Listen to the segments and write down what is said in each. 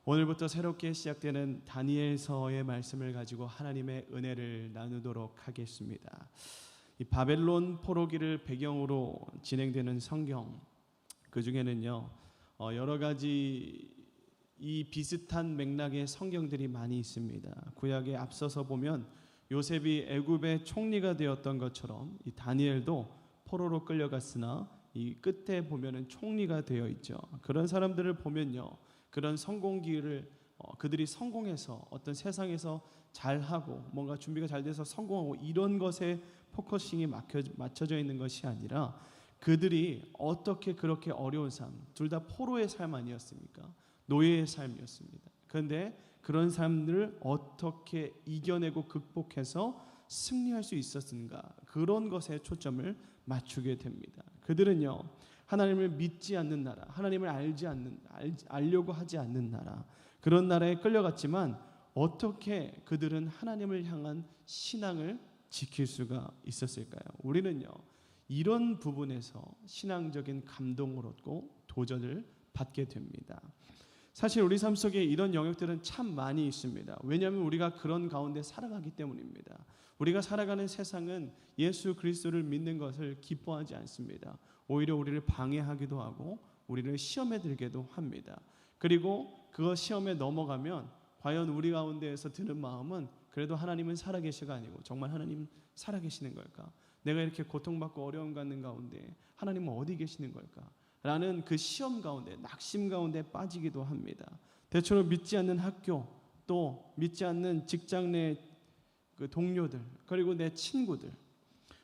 오늘부터 새롭게 시작되는 다니엘서의 말씀을 가지고 하나님의 은혜를 나누도록 하겠습니다. 이 바벨론 포로기를 배경으로 진행되는 성경, 그 중에는요 여러 가지 이 비슷한 맥락의 성경들이 많이 있습니다. 구약에 앞서서 보면 요셉이 애굽의 총리가 되었던 것처럼 이 다니엘도 포로로 끌려갔으나 이 끝에 보면은 총리가 되어 있죠. 그런 사람들을 보면요, 그런 성공기를 그들이 성공해서 어떤 세상에서 잘하고 뭔가 준비가 잘 돼서 성공하고 이런 것에 포커싱이 맞춰져 있는 것이 아니라 그들이 어떻게 그렇게 어려운 삶, 둘 다 포로의 삶 아니었습니까? 노예의 삶이었습니다. 그런데 그런 삶들을 어떻게 이겨내고 극복해서 승리할 수 있었는가, 그런 것에 초점을 맞추게 됩니다. 그들은요 하나님을 믿지 않는 나라, 하나님을 알려고 하지 않는 나라, 그런 나라에 끌려갔지만 어떻게 그들은 하나님을 향한 신앙을 지킬 수가 있었을까요? 우리는요 이런 부분에서 신앙적인 감동을 얻고 도전을 받게 됩니다. 사실 우리 삶 속에 이런 영역들은 참 많이 있습니다. 왜냐하면 우리가 그런 가운데 살아가기 때문입니다. 우리가 살아가는 세상은 예수 그리스도를 믿는 것을 기뻐하지 않습니다. 오히려 우리를 방해하기도 하고 우리를 시험에 들게도 합니다. 그리고 그 시험에 넘어가면 과연 우리 가운데에서 드는 마음은 그래도 하나님은 살아계시가 아니고 정말 하나님 살아계시는 걸까? 내가 이렇게 고통받고 어려움 갖는 가운데 하나님은 어디 계시는 걸까? 라는 그 시험 가운데, 낙심 가운데 빠지기도 합니다. 대체로 믿지 않는 학교, 또 믿지 않는 직장 내 그 동료들, 그리고 내 친구들,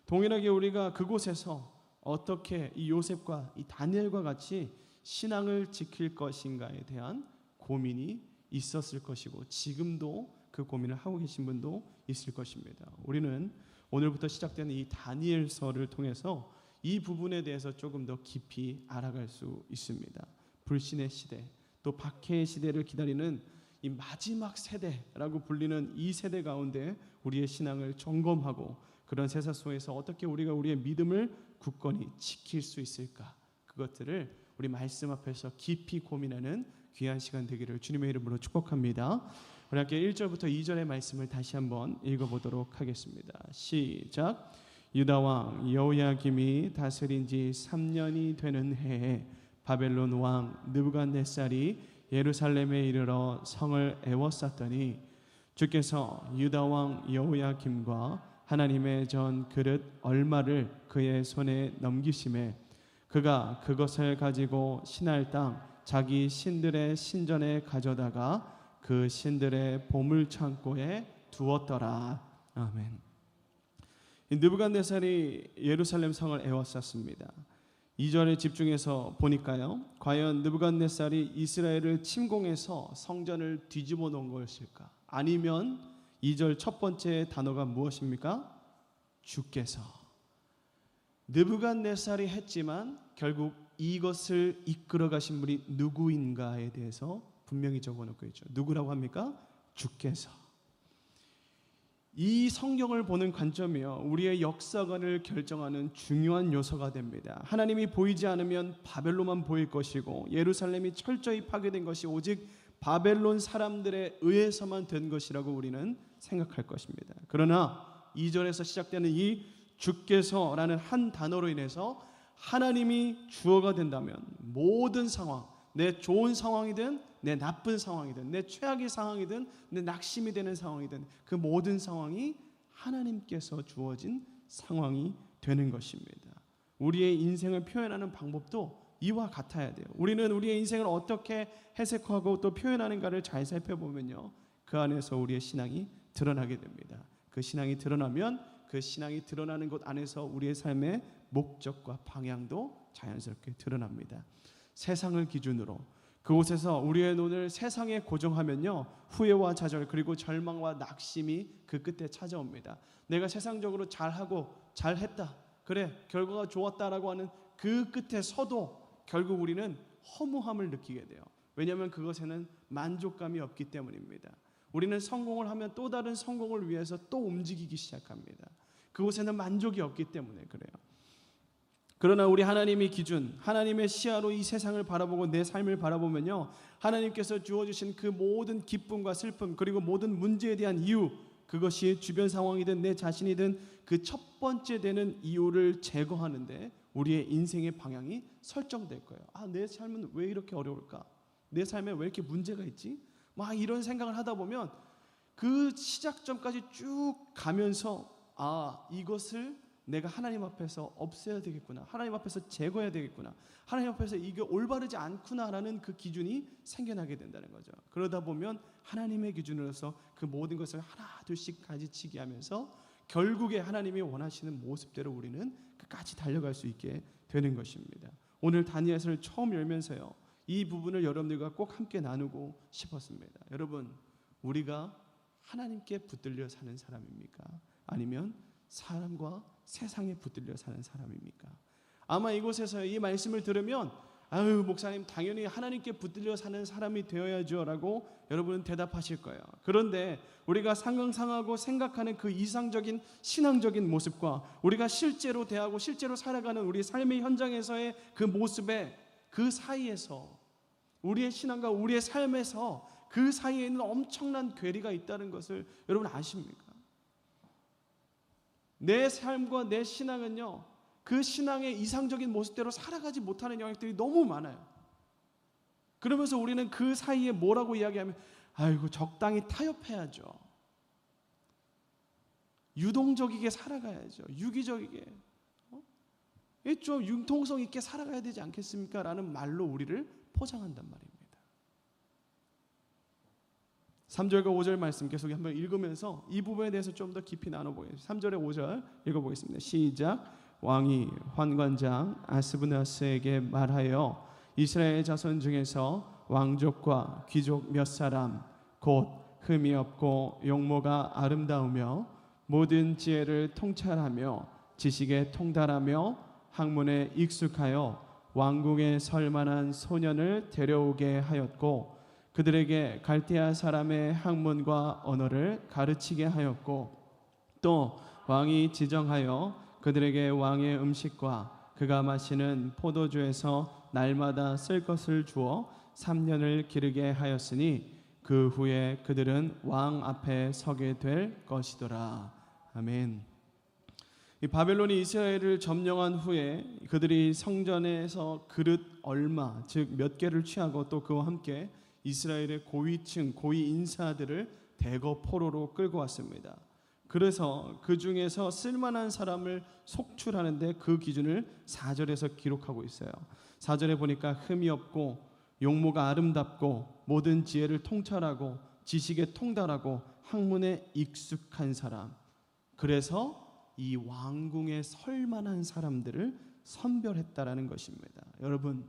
동일하게 우리가 그곳에서 어떻게 이 요셉과 이 다니엘과 같이 신앙을 지킬 것인가에 대한 고민이 있었을 것이고 지금도 그 고민을 하고 계신 분도 있을 것입니다. 우리는 오늘부터 시작되는 이 다니엘서를 통해서 이 부분에 대해서 조금 더 깊이 알아갈 수 있습니다. 불신의 시대, 또 박해의 시대를 기다리는 이 마지막 세대라고 불리는 이 세대 가운데 우리의 신앙을 점검하고 그런 세상 속에서 어떻게 우리가 우리의 믿음을 굳건히 지킬 수 있을까, 그것들을 우리 말씀 앞에서 깊이 고민하는 귀한 시간 되기를 주님의 이름으로 축복합니다. 우리 함께 1절부터 2절의 말씀을 다시 한번 읽어보도록 하겠습니다. 시작. 유다왕 여호야김이 다스린 지 3년이 되는 해에 바벨론 왕 느부갓네살이 예루살렘에 이르러 성을 에워쌌더니 주께서 유다왕 여호야김과 하나님의 전 그릇 얼마를 그의 손에 넘기심에 그가 그것을 가지고 신할 땅 자기 신들의 신전에 가져다가 그 신들의 보물 창고에 두었더라. 아멘. 느부갓네살이 예루살렘 성을 에워쌌습니다. 2절에 집중해서 보니까요, 과연 느부갓네살이 이스라엘을 침공해서 성전을 뒤집어 놓은 것일까? 아니면 2절 첫 번째 단어가 무엇입니까? 주께서. 느부갓네살이 했지만 결국 이것을 이끌어 가신 분이 누구인가에 대해서 분명히 적어놓고 있죠. 누구라고 합니까? 주께서. 이 성경을 보는 관점이요, 우리의 역사관을 결정하는 중요한 요소가 됩니다. 하나님이 보이지 않으면 바벨론만 보일 것이고 예루살렘이 철저히 파괴된 것이 오직 바벨론 사람들에 의해서만 된 것이라고 우리는 생각할 것입니다. 그러나 2절에서 시작되는 이 주께서라는 한 단어로 인해서 하나님이 주어가 된다면 모든 상황, 내 좋은 상황이든 내 나쁜 상황이든 내 최악의 상황이든 내 낙심이 되는 상황이든 그 모든 상황이 하나님께서 주어진 상황이 되는 것입니다. 우리의 인생을 표현하는 방법도 이와 같아야 돼요. 우리는 우리의 인생을 어떻게 해석하고 또 표현하는가를 잘 살펴보면요, 그 안에서 우리의 신앙이 드러나게 됩니다. 그 신앙이 드러나면 그 신앙이 드러나는 곳 안에서 우리의 삶의 목적과 방향도 자연스럽게 드러납니다. 세상을 기준으로 그곳에서 우리의 눈을 세상에 고정하면요, 후회와 좌절 그리고 절망과 낙심이 그 끝에 찾아옵니다. 내가 세상적으로 잘하고 잘했다, 그래 결과가 좋았다라고 하는 그 끝에 서도 결국 우리는 허무함을 느끼게 돼요. 왜냐하면 그것에는 만족감이 없기 때문입니다. 우리는 성공을 하면 또 다른 성공을 위해서 또 움직이기 시작합니다. 그곳에는 만족이 없기 때문에 그래요. 그러나 우리 하나님의 기준, 하나님의 시야로 이 세상을 바라보고 내 삶을 바라보면요, 하나님께서 주어주신 그 모든 기쁨과 슬픔, 그리고 모든 문제에 대한 이유, 그것이 주변 상황이든 내 자신이든 그 첫 번째 되는 이유를 제거하는데 우리의 인생의 방향이 설정될 거예요. 내 삶은 왜 이렇게 어려울까? 내 삶에 왜 이렇게 문제가 있지? 막 이런 생각을 하다 보면 그 시작점까지 쭉 가면서 이것을 내가 하나님 앞에서 없애야 되겠구나, 하나님 앞에서 제거해야 되겠구나, 하나님 앞에서 이게 올바르지 않구나라는 그 기준이 생겨나게 된다는 거죠. 그러다 보면 하나님의 기준으로서 그 모든 것을 하나 둘씩 가지치기 하면서 결국에 하나님이 원하시는 모습대로 우리는 끝까지 달려갈 수 있게 되는 것입니다. 오늘 다니엘서를 처음 열면서요, 이 부분을 여러분들과 꼭 함께 나누고 싶었습니다. 여러분, 우리가 하나님께 붙들려 사는 사람입니까? 아니면 사람과 세상에 붙들려 사는 사람입니까? 아마 이곳에서 이 말씀을 들으면 목사님 당연히 하나님께 붙들려 사는 사람이 되어야죠 라고 여러분은 대답하실 거예요. 그런데 우리가 상상하고 생각하는 그 이상적인 신앙적인 모습과 우리가 실제로 대하고 실제로 살아가는 우리 삶의 현장에서의 그 모습에 그 사이에서 우리의 신앙과 우리의 삶에서 그 사이에 있는 엄청난 괴리가 있다는 것을 여러분 아십니까? 내 삶과 내 신앙은요, 그 신앙의 이상적인 모습대로 살아가지 못하는 영역들이 너무 많아요. 그러면서 우리는 그 사이에 뭐라고 이야기하면 적당히 타협해야죠, 유동적이게 살아가야죠, 유기적이게 좀 융통성 있게 살아가야 되지 않겠습니까? 라는 말로 우리를 포장한단 말입니다. 3절과 5절 말씀 계속 한번 읽으면서 이 부분에 대해서 좀 더 깊이 나눠보겠습니다. 3절에 5절 읽어보겠습니다. 시작. 왕이 환관장 아스브나스에게 말하여 이스라엘 자손 중에서 왕족과 귀족 몇 사람 곧 흠이 없고 용모가 아름다우며 모든 지혜를 통찰하며 지식에 통달하며 학문에 익숙하여 왕궁에 설 만한 소년을 데려오게 하였고 그들에게 갈대아 사람의 학문과 언어를 가르치게 하였고 또 왕이 지정하여 그들에게 왕의 음식과 그가 마시는 포도주에서 날마다 쓸 것을 주어 3년을 기르게 하였으니 그 후에 그들은 왕 앞에 서게 될 것이더라. 아멘. 이 바벨론이 이스라엘을 점령한 후에 그들이 성전에서 그릇 얼마, 즉 몇 개를 취하고 또 그와 함께 이스라엘의 고위층, 고위 인사들을 대거 포로로 끌고 왔습니다. 그래서 그 중에서 쓸만한 사람을 속출하는데 그 기준을 4절에서 기록하고 있어요. 4절에 보니까 흠이 없고 용모가 아름답고 모든 지혜를 통찰하고 지식에 통달하고 학문에 익숙한 사람. 그래서 이 왕궁에 설 만한 사람들을 선별했다라는 것입니다. 여러분,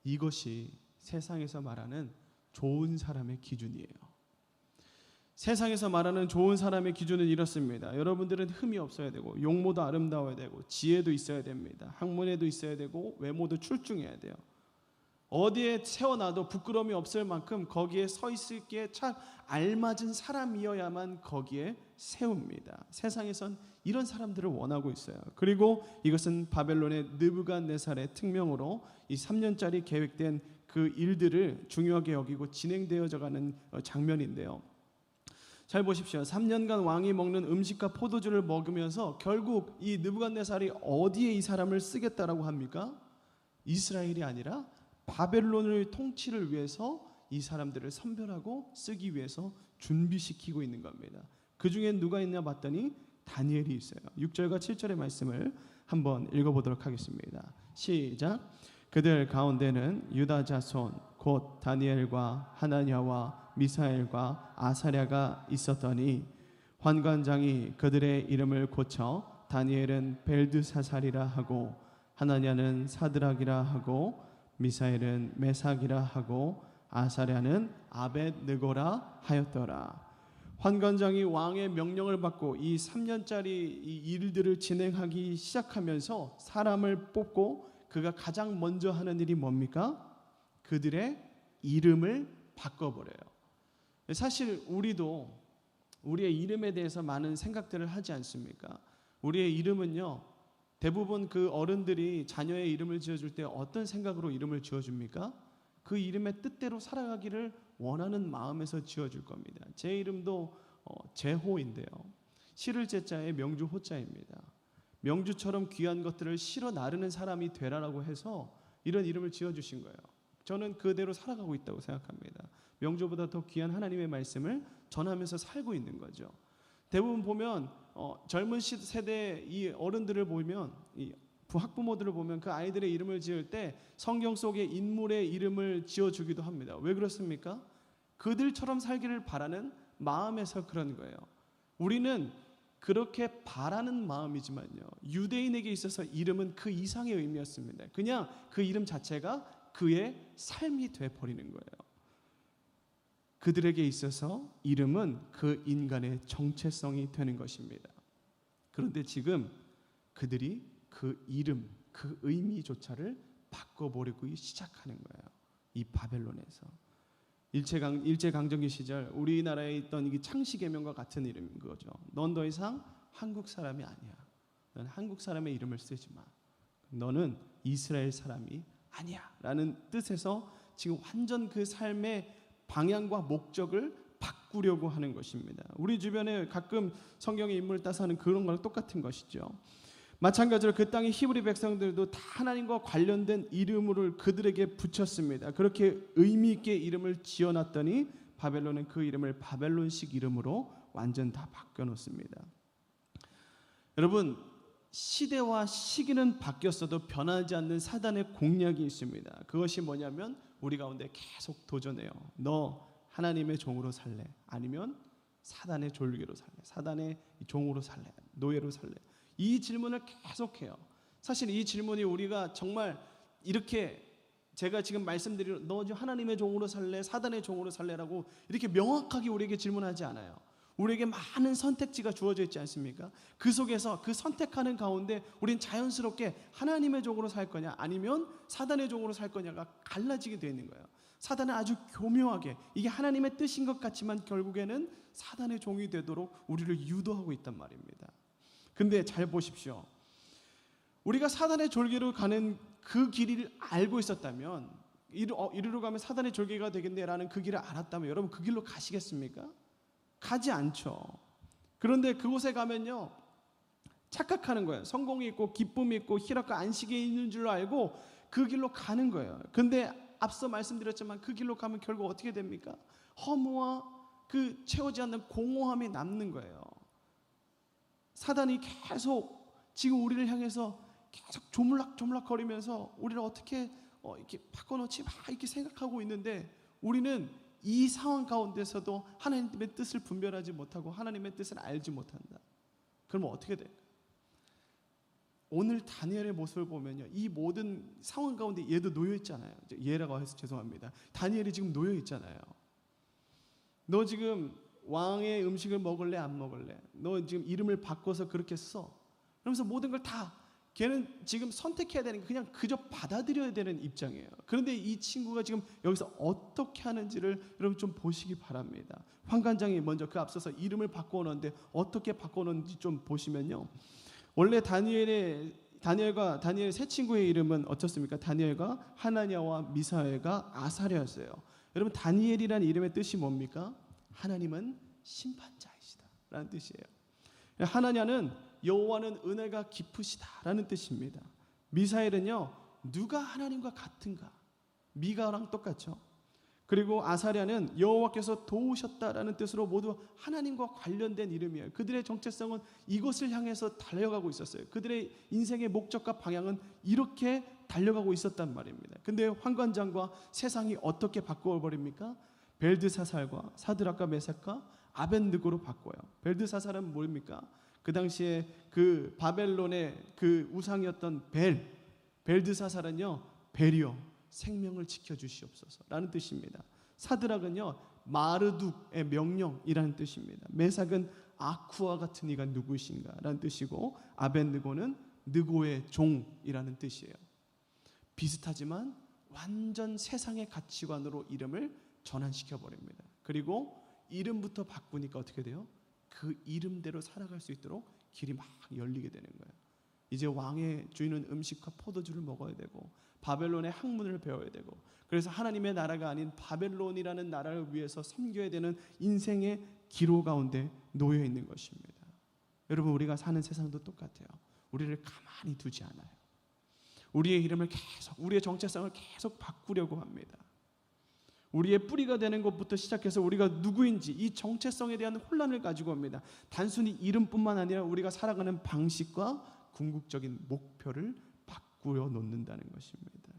이것이 세상에서 말하는 좋은 사람의 기준이에요. 세상에서 말하는 좋은 사람의 기준은 이렇습니다. 여러분들은 흠이 없어야 되고 용모도 아름다워야 되고 지혜도 있어야 됩니다. 학문에도 있어야 되고 외모도 출중해야 돼요. 어디에 세워놔도 부끄러움이 없을 만큼 거기에 서 있을기에 참 알맞은 사람이어야만 거기에 세웁니다. 세상에선 이런 사람들을 원하고 있어요. 그리고 이것은 바벨론의 느부갓네살의 특명으로 이 3년짜리 계획된 그 일들을 중요하게 여기고 진행되어져 가는 장면인데요. 잘 보십시오. 3년간 왕이 먹는 음식과 포도주를 먹으면서 결국 이 느부갓네살이 어디에 이 사람을 쓰겠다라고 합니까? 이스라엘이 아니라 바벨론의 통치를 위해서 이 사람들을 선별하고 쓰기 위해서 준비시키고 있는 겁니다. 그 중에 누가 있나 봤더니 다니엘이 있어요. 6절과 7절의 말씀을 한번 읽어보도록 하겠습니다. 시작. 그들 가운데는 유다 자손 곧 다니엘과 하나냐와 미사엘과 아사랴가 있었더니 환관장이 그들의 이름을 고쳐 다니엘은 벨드사살이라 하고 하나냐는 사드락이라 하고 미사엘은 메삭이라 하고 아사랴는 아벳느고라 하였더라. 환관장이 왕의 명령을 받고 이 3년짜리 이 일들을 진행하기 시작하면서 사람을 뽑고 그가 가장 먼저 하는 일이 뭡니까? 그들의 이름을 바꿔버려요. 사실 우리도 우리의 이름에 대해서 많은 생각들을 하지 않습니까? 우리의 이름은요, 대부분 그 어른들이 자녀의 이름을 지어줄 때 어떤 생각으로 이름을 지어줍니까? 그 이름의 뜻대로 살아가기를 원하는 마음에서 지어줄 겁니다. 제 이름도 제호인데요. 실을 제자에 명주 호자입니다. 명주처럼 귀한 것들을 실어 나르는 사람이 되라라고 해서 이런 이름을 지어주신 거예요. 저는 그대로 살아가고 있다고 생각합니다. 명주보다 더 귀한 하나님의 말씀을 전하면서 살고 있는 거죠. 대부분 보면 젊은 세대 이 어른들을 보면, 이 학부모들을 보면 그 아이들의 이름을 지을 때 성경 속의 인물의 이름을 지어주기도 합니다. 왜 그렇습니까? 그들처럼 살기를 바라는 마음에서 그런 거예요. 우리는 그렇게 바라는 마음이지만요, 유대인에게 있어서 이름은 그 이상의 의미였습니다. 그냥 그 이름 자체가 그의 삶이 되어버리는 거예요. 그들에게 있어서 이름은 그 인간의 정체성이 되는 것입니다. 그런데 지금 그들이 그 이름, 그 의미조차를 바꿔버리고 시작하는 거예요. 이 바벨론에서. 일제강점기 시절 우리나라에 있던 이 창씨개명과 같은 이름인 거죠. 넌 더 이상 한국 사람이 아니야. 넌 한국 사람의 이름을 쓰지 마. 너는 이스라엘 사람이 아니야 라는 뜻에서 지금 완전 그 삶의 방향과 목적을 바꾸려고 하는 것입니다. 우리 주변에 가끔 성경의 인물을 따서 하는 그런 거랑 똑같은 것이죠. 마찬가지로 그 땅의 히브리 백성들도 다 하나님과 관련된 이름을 그들에게 붙였습니다. 그렇게 의미 있게 이름을 지어놨더니 바벨론은 그 이름을 바벨론식 이름으로 완전 다 바꿔놓습니다. 여러분, 시대와 시기는 바뀌었어도 변하지 않는 사단의 공략이 있습니다. 그것이 뭐냐면 우리 가운데 계속 도전해요. 너 하나님의 종으로 살래? 아니면 사단의 졸개로 살래? 사단의 종으로 살래? 노예로 살래? 이 질문을 계속해요. 사실 이 질문이 우리가 정말 이렇게 제가 지금 말씀드린 너 하나님의 종으로 살래? 사단의 종으로 살래라고 이렇게 명확하게 우리에게 질문하지 않아요. 우리에게 많은 선택지가 주어져 있지 않습니까? 그 속에서 그 선택하는 가운데 우린 자연스럽게 하나님의 종으로 살 거냐 아니면 사단의 종으로 살 거냐가 갈라지게 되어 있는 거예요. 사단은 아주 교묘하게 이게 하나님의 뜻인 것 같지만 결국에는 사단의 종이 되도록 우리를 유도하고 있단 말입니다. 근데 잘 보십시오. 우리가 사단의 졸개로 가는 그 길을 알고 있었다면 이리로 가면 사단의 졸개가 되겠네라는 그 길을 알았다면 여러분 그 길로 가시겠습니까? 가지 않죠. 그런데 그곳에 가면요 착각하는 거예요. 성공이 있고 기쁨이 있고 희락과 안식이 있는 줄로 알고 그 길로 가는 거예요. 근데 앞서 말씀드렸지만 그 길로 가면 결국 어떻게 됩니까? 허무와 그 채우지 않는 공허함이 남는 거예요. 사단이 계속 지금 우리를 향해서 계속 조물락조물락 거리면서 우리를 어떻게 이렇게 바꿔놓지 막 이렇게 생각하고 있는데 우리는 이 상황 가운데서도 하나님의 뜻을 분별하지 못하고 하나님의 뜻을 알지 못한다. 그러면 어떻게 될까요? 오늘 다니엘의 모습을 보면요, 이 모든 상황 가운데 얘도 놓여 있잖아요. 얘라고 해서 죄송합니다. 다니엘이 지금 놓여 있잖아요. 너 지금 왕의 음식을 먹을래 안 먹을래? 너 지금 이름을 바꿔서 그렇게 써. 그러면서 모든 걸 다 걔는 지금 선택해야 되는 게 그냥 그저 받아들여야 되는 입장이에요. 그런데 이 친구가 지금 여기서 어떻게 하는지를 여러분 좀 보시기 바랍니다. 환관장이 먼저 그 앞서서 이름을 바꿔놓는데 어떻게 바꿔놓는지 좀 보시면요. 원래 다니엘과 다니엘 세 친구의 이름은 어떻습니까? 다니엘과 하나냐와 미사엘과 아사랴였어요. 여러분 다니엘이라는 이름의 뜻이 뭡니까? 하나님은 심판자이시다 라는 뜻이에요. 하나냐는 여호와는 은혜가 깊으시다라는 뜻입니다. 미사엘은요 누가 하나님과 같은가? 미가랑 똑같죠. 그리고 아사랴는 여호와께서 도우셨다라는 뜻으로 모두 하나님과 관련된 이름이에요. 그들의 정체성은 이것을 향해서 달려가고 있었어요. 그들의 인생의 목적과 방향은 이렇게 달려가고 있었단 말입니다. 근데 환관장과 세상이 어떻게 바꿔버립니까? 벨드사살과 사드락과 메삭과 아벤느고로 바꿔요. 벨드사살은 뭡니까? 그 당시에 그 바벨론의 그 우상이었던 벨드사살은요 벨이요 생명을 지켜주시옵소서라는 뜻입니다. 사드락은요 마르둑의 명령이라는 뜻입니다. 메삭은 아쿠와 같은 이가 누구신가라는 뜻이고 아벤느고는 느고의 종이라는 뜻이에요. 비슷하지만 완전 세상의 가치관으로 이름을 전환시켜 버립니다. 그리고 이름부터 바꾸니까 어떻게 돼요? 그 이름대로 살아갈 수 있도록 길이 막 열리게 되는 거예요. 이제 왕의 주인은 음식과 포도주를 먹어야 되고 바벨론의 학문을 배워야 되고, 그래서 하나님의 나라가 아닌 바벨론이라는 나라를 위해서 섬겨야 되는 인생의 기로 가운데 놓여 있는 것입니다. 여러분, 우리가 사는 세상도 똑같아요. 우리를 가만히 두지 않아요. 우리의 이름을 계속, 우리의 정체성을 계속 바꾸려고 합니다. 우리의 뿌리가 되는 것부터 시작해서 우리가 누구인지 이 정체성에 대한 혼란을 가지고 옵니다. 단순히 이름뿐만 아니라 우리가 살아가는 방식과 궁극적인 목표를 바꾸어 놓는다는 것입니다.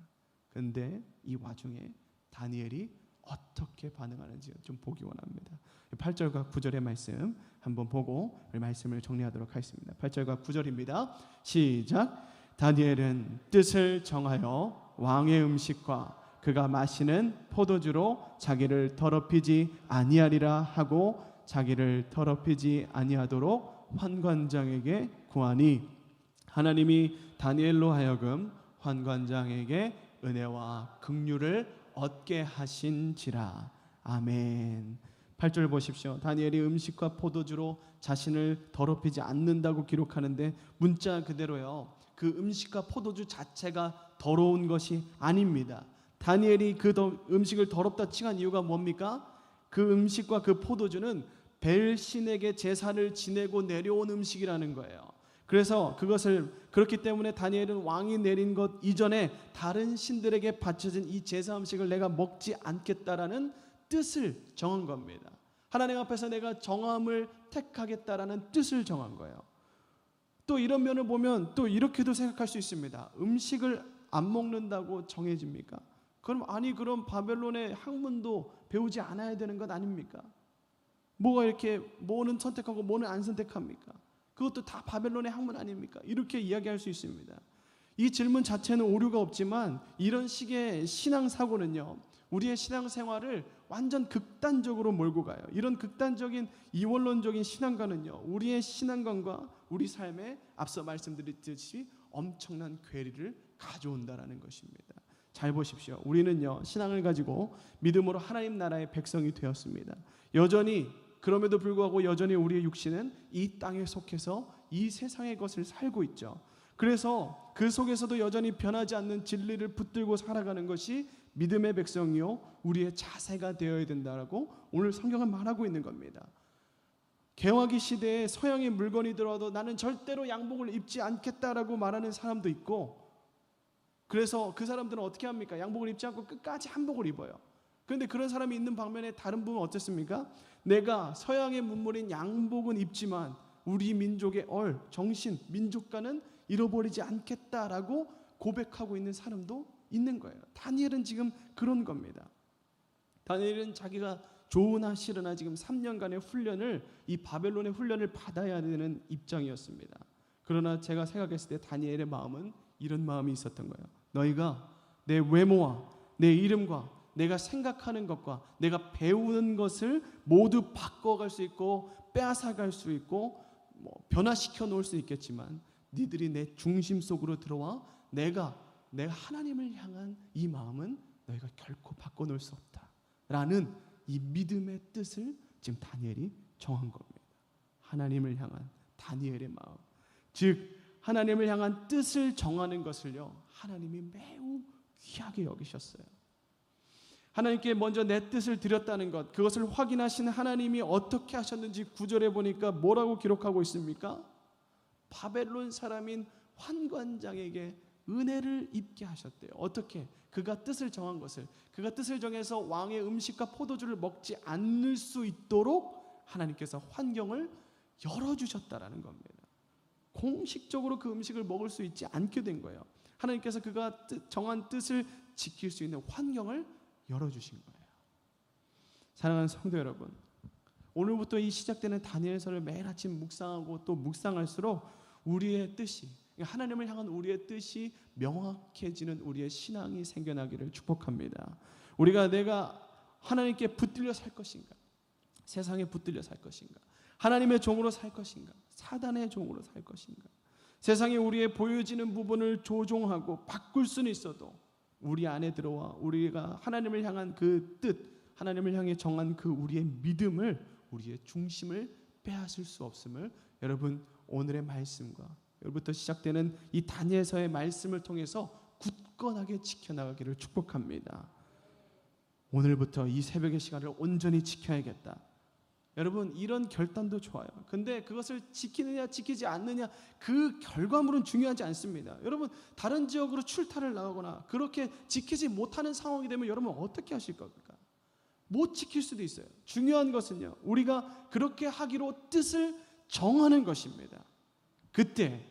그런데 이 와중에 다니엘이 어떻게 반응하는지 좀 보기 원합니다. 8절과 9절의 말씀 한번 보고 말씀을 정리하도록 하겠습니다. 8절과 9절입니다. 시작. 다니엘은 뜻을 정하여 왕의 음식과 그가 마시는 포도주로 자기를 더럽히지 아니하리라 하고 자기를 더럽히지 아니하도록 환관장에게 구하니 하나님이 다니엘로 하여금 환관장에게 은혜와 긍휼을 얻게 하신지라. 아멘. 8절 보십시오. 다니엘이 음식과 포도주로 자신을 더럽히지 않는다고 기록하는데 문자 그대로요, 그 음식과 포도주 자체가 더러운 것이 아닙니다. 다니엘이 그 음식을 더럽다 칭한 이유가 뭡니까? 그 음식과 그 포도주는 벨 신에게 제사를 지내고 내려온 음식이라는 거예요. 그래서 그것을, 그렇기 때문에 다니엘은 왕이 내린 것 이전에 다른 신들에게 바쳐진 이 제사 음식을 내가 먹지 않겠다라는 뜻을 정한 겁니다. 하나님 앞에서 내가 정함을 택하겠다라는 뜻을 정한 거예요. 또 이런 면을 보면 또 이렇게도 생각할 수 있습니다. 음식을 안 먹는다고 정해집니까? 그럼 바벨론의 학문도 배우지 않아야 되는 것 아닙니까? 뭐가 이렇게 뭐는 선택하고 뭐는 안 선택합니까? 그것도 다 바벨론의 학문 아닙니까? 이렇게 이야기할 수 있습니다. 이 질문 자체는 오류가 없지만 이런 식의 신앙사고는요, 우리의 신앙생활을 완전 극단적으로 몰고 가요. 이런 극단적인 이원론적인 신앙관은요, 우리의 신앙관과 우리 삶에 앞서 말씀드렸듯이 엄청난 괴리를 가져온다는 것입니다. 잘 보십시오. 우리는요, 신앙을 가지고 믿음으로 하나님 나라의 백성이 되었습니다. 여전히, 그럼에도 불구하고 여전히 우리의 육신은 이 땅에 속해서 이 세상의 것을 살고 있죠. 그래서 그 속에서도 여전히 변하지 않는 진리를 붙들고 살아가는 것이 믿음의 백성이요, 우리의 자세가 되어야 된다라고 오늘 성경은 말하고 있는 겁니다. 개화기 시대에 서양의 물건이 들어와도 나는 절대로 양복을 입지 않겠다라고 말하는 사람도 있고, 그래서 그 사람들은 어떻게 합니까? 양복을 입지 않고 끝까지 한복을 입어요. 그런데 그런 사람이 있는 방면에 다른 분은 어떻습니까? 내가 서양의 문물인 양복은 입지만 우리 민족의 정신, 민족과는 잃어버리지 않겠다라고 고백하고 있는 사람도 있는 거예요. 다니엘은 지금 그런 겁니다. 다니엘은 자기가 좋으나 싫으나 지금 3년간의 훈련을, 이 바벨론의 훈련을 받아야 되는 입장이었습니다. 그러나 제가 생각했을 때 다니엘의 마음은 이런 마음이 있었던 거예요. 너희가 내 외모와 내 이름과 내가 생각하는 것과 내가 배우는 것을 모두 바꿔갈 수 있고 빼앗아갈 수 있고 변화시켜 놓을 수 있겠지만 니들이 내 중심 속으로 들어와 내가 하나님을 향한 이 마음은 너희가 결코 바꿔놓을 수 없다라는 이 믿음의 뜻을 지금 다니엘이 정한 겁니다. 하나님을 향한 다니엘의 마음, 즉 하나님을 향한 뜻을 정하는 것을요, 하나님이 매우 귀하게 여기셨어요. 하나님께 먼저 내 뜻을 드렸다는 것, 그것을 확인하신 하나님이 어떻게 하셨는지 9절에 보니까 뭐라고 기록하고 있습니까? 바벨론 사람인 환관장에게 은혜를 입게 하셨대요. 어떻게? 그가 뜻을 정한 것을, 그가 뜻을 정해서 왕의 음식과 포도주를 먹지 않을 수 있도록 하나님께서 환경을 열어주셨다라는 겁니다. 공식적으로 그 음식을 먹을 수 있지 않게 된 거예요. 하나님께서 그가 정한 뜻을 지킬 수 있는 환경을 열어주신 거예요. 사랑하는 성도 여러분, 오늘부터 이 시작되는 다니엘서를 매일 아침 묵상하고 또 묵상할수록 우리의 뜻이, 하나님을 향한 우리의 뜻이 명확해지는 우리의 신앙이 생겨나기를 축복합니다. 내가 하나님께 붙들려 살 것인가, 세상에 붙들려 살 것인가, 하나님의 종으로 살 것인가, 사단의 종으로 살 것인가. 세상에 우리의 보여지는 부분을 조종하고 바꿀 수는 있어도 우리 안에 들어와 우리가 하나님을 향한 그 뜻, 하나님을 향해 정한 그 우리의 믿음을, 우리의 중심을 빼앗을 수 없음을 여러분 오늘의 말씀과 오늘부터 시작되는 이 다니엘서의 말씀을 통해서 굳건하게 지켜나가기를 축복합니다. 오늘부터 이 새벽의 시간을 온전히 지켜야겠다. 여러분, 이런 결단도 좋아요. 근데 그것을 지키느냐 지키지 않느냐, 그 결과물은 중요하지 않습니다. 여러분, 다른 지역으로 출타를 나가거나 그렇게 지키지 못하는 상황이 되면 여러분 어떻게 하실 겁니까? 못 지킬 수도 있어요. 중요한 것은요, 우리가 그렇게 하기로 뜻을 정하는 것입니다. 그때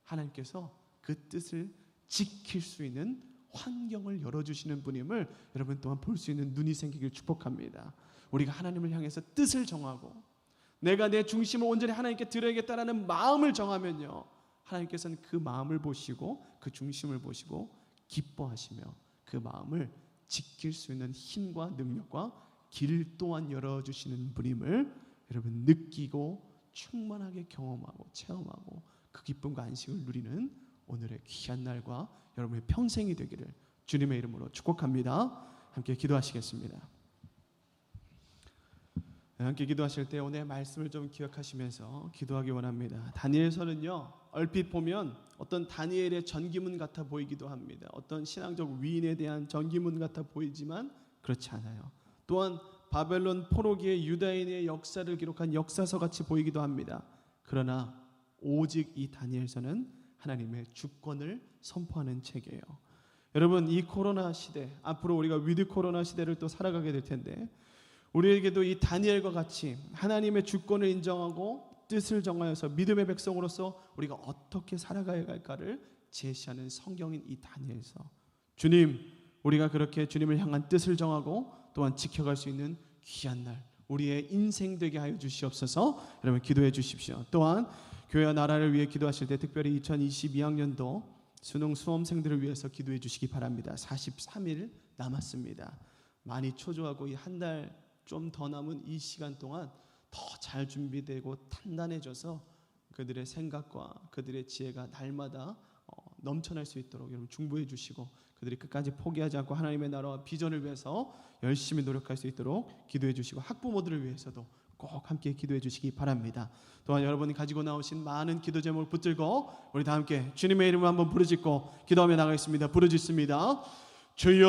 하나님께서 그 뜻을 지킬 수 있는 환경을 열어주시는 분임을 여러분 또한 볼 수 있는 눈이 생기길 축복합니다. 우리가 하나님을 향해서 뜻을 정하고 내가 내 중심을 온전히 하나님께 드려야겠다라는 마음을 정하면요, 하나님께서는 그 마음을 보시고 그 중심을 보시고 기뻐하시며 그 마음을 지킬 수 있는 힘과 능력과 길 또한 열어주시는 분임을 여러분 느끼고 충만하게 경험하고 체험하고 그 기쁨과 안식을 누리는 오늘의 귀한 날과 여러분의 평생이 되기를 주님의 이름으로 축복합니다. 함께 기도하시겠습니다. 함께 기도하실 때 오늘 말씀을 좀 기억하시면서 기도하기 원합니다. 다니엘서는요, 얼핏 보면 어떤 다니엘의 전기문 같아 보이기도 합니다. 어떤 신앙적 위인에 대한 전기문 같아 보이지만 그렇지 않아요. 또한 바벨론 포로기의 유다인의 역사를 기록한 역사서 같이 보이기도 합니다. 그러나 오직 이 다니엘서는 하나님의 주권을 선포하는 책이에요. 여러분, 이 코로나 시대, 앞으로 우리가 위드 코로나 시대를 또 살아가게 될 텐데 우리에게도 이 다니엘과 같이 하나님의 주권을 인정하고 뜻을 정하여서 믿음의 백성으로서 우리가 어떻게 살아가야 할까를 제시하는 성경인 이 다니엘서. 주님, 우리가 그렇게 주님을 향한 뜻을 정하고 또한 지켜갈 수 있는 귀한 날 우리의 인생 되게 하여 주시옵소서. 여러분 기도해 주십시오. 또한 교회와 나라를 위해 기도하실 때 특별히 2022학년도 수능 수험생들을 위해서 기도해 주시기 바랍니다. 43일 남았습니다. 많이 초조하고 이 한 달 좀 더 남은 이 시간 동안 더 잘 준비되고 단단해져서 그들의 생각과 그들의 지혜가 날마다 넘쳐날 수 있도록 여러분 중보해 주시고 그들이 끝까지 포기하지 않고 하나님의 나라와 비전을 위해서 열심히 노력할 수 있도록 기도해 주시고 학부모들을 위해서도 꼭 함께 기도해 주시기 바랍니다. 또한 여러분이 가지고 나오신 많은 기도 제목을 붙들고 우리 다 함께 주님의 이름을 한번 부르짖고 기도하며 나가겠습니다. 부르짖습니다. 주여